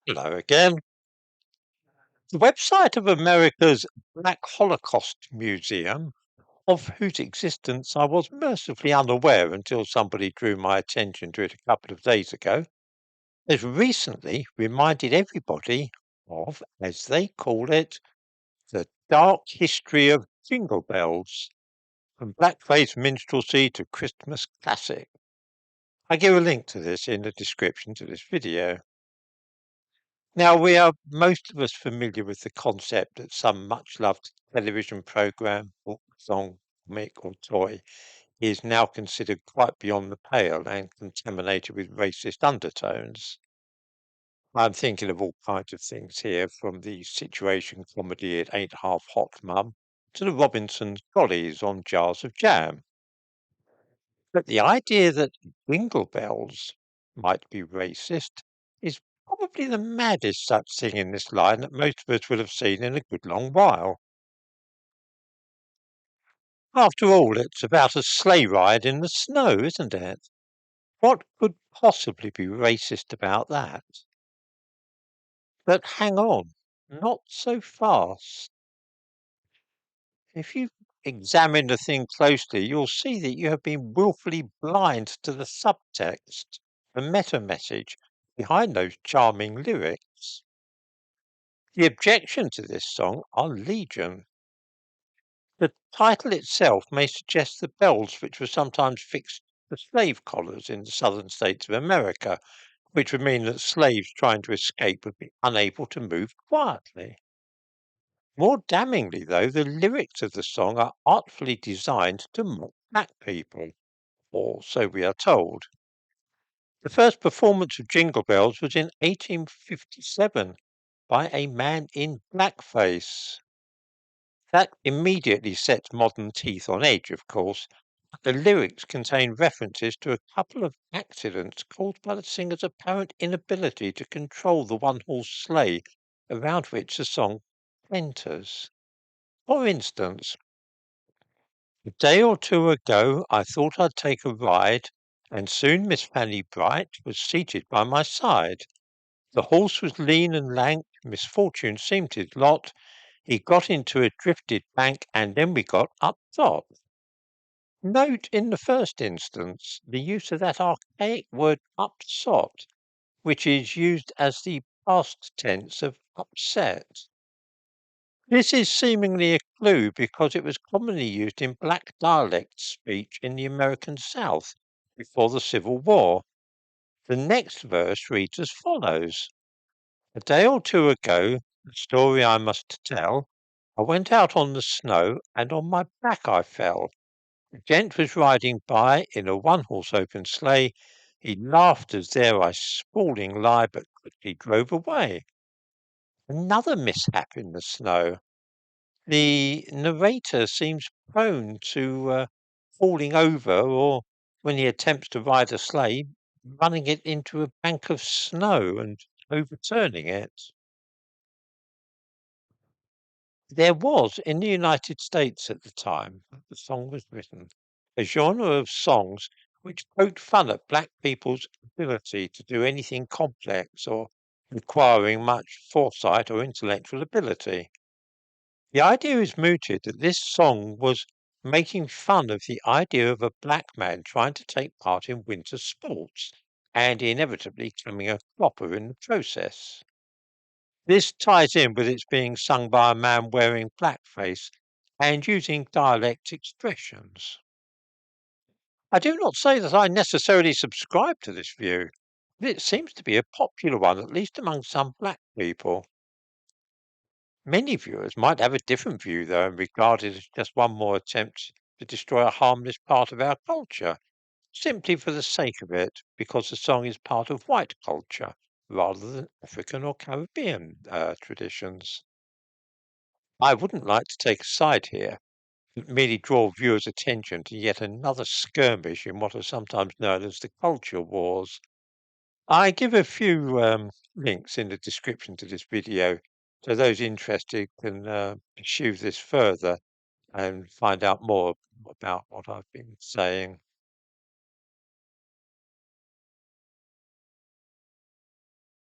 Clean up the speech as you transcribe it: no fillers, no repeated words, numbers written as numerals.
Hello again. The website of America's Black Holocaust Museum, of whose existence I was mercifully unaware until somebody drew my attention to it a couple of days ago, has recently reminded everybody of, as they call it, the dark history of Jingle Bells, from Blackface minstrelsy to Christmas classic. I give a link to this in the description to this video. Now, we are most of us familiar with the concept that some much loved television program, book, song, comic, or toy is now considered quite beyond the pale and contaminated with racist undertones. I'm thinking of all kinds of things here, from the situation comedy It Ain't Half Hot Mum to the Robinson's Dollies on jars of jam. But the idea that Jingle Bells might be racist is probably the maddest such thing in this line that most of us will have seen in a good long while. After all, it's about a sleigh ride in the snow, isn't it? What could possibly be racist about that? But hang on, not so fast. If you examine the thing closely, you'll see that you have been willfully blind to the subtext, the meta message behind those charming lyrics. The objection to this song are legion. The title itself may suggest the bells which were sometimes fixed to slave collars in the southern states of America, which would mean that slaves trying to escape would be unable to move quietly. More damningly, though, the lyrics of the song are artfully designed to mock black people, or so we are told. The first performance of Jingle Bells was in 1857 by a man in blackface. That immediately sets modern teeth on edge, of course. The lyrics contain references to a couple of accidents caused by the singer's apparent inability to control the one-horse sleigh around which the song enters. For instance, a day or two ago I thought I'd take a ride, and soon Miss Fanny Bright was seated by my side. The horse was lean and lank, misfortune seemed his lot. He got into a drifted bank, and then we got upsot. Note in the first instance the use of that archaic word upsot, which is used as the past tense of upset. This is seemingly a clue because it was commonly used in black dialect speech in the American South before the Civil War. The next verse reads as follows. A day or two ago, the story I must tell, I went out on the snow and on my back I fell. A gent was riding by in a one-horse open sleigh. He laughed as there I sprawling lie, but quickly drove away. Another mishap in the snow. The narrator seems prone to falling over, or when he attempts to ride a sleigh, running it into a bank of snow and overturning it. There was, in the United States at the time that the song was written, a genre of songs which poked fun at black people's ability to do anything complex or requiring much foresight or intellectual ability. The idea is mooted that this song was making fun of the idea of a black man trying to take part in winter sports and inevitably coming a cropper in the process. This ties in with its being sung by a man wearing blackface and using dialect expressions. I do not say that I necessarily subscribe to this view, but it seems to be a popular one, at least among some black people. Many viewers might have a different view, though, and regard it as just one more attempt to destroy a harmless part of our culture, simply for the sake of it, because the song is part of white culture rather than African or Caribbean traditions. I wouldn't like to take a side here, but merely draw viewers' attention to yet another skirmish in what are sometimes known as the culture wars. I give a few links in the description to this video, so those interested can pursue this further and find out more about what I've been saying.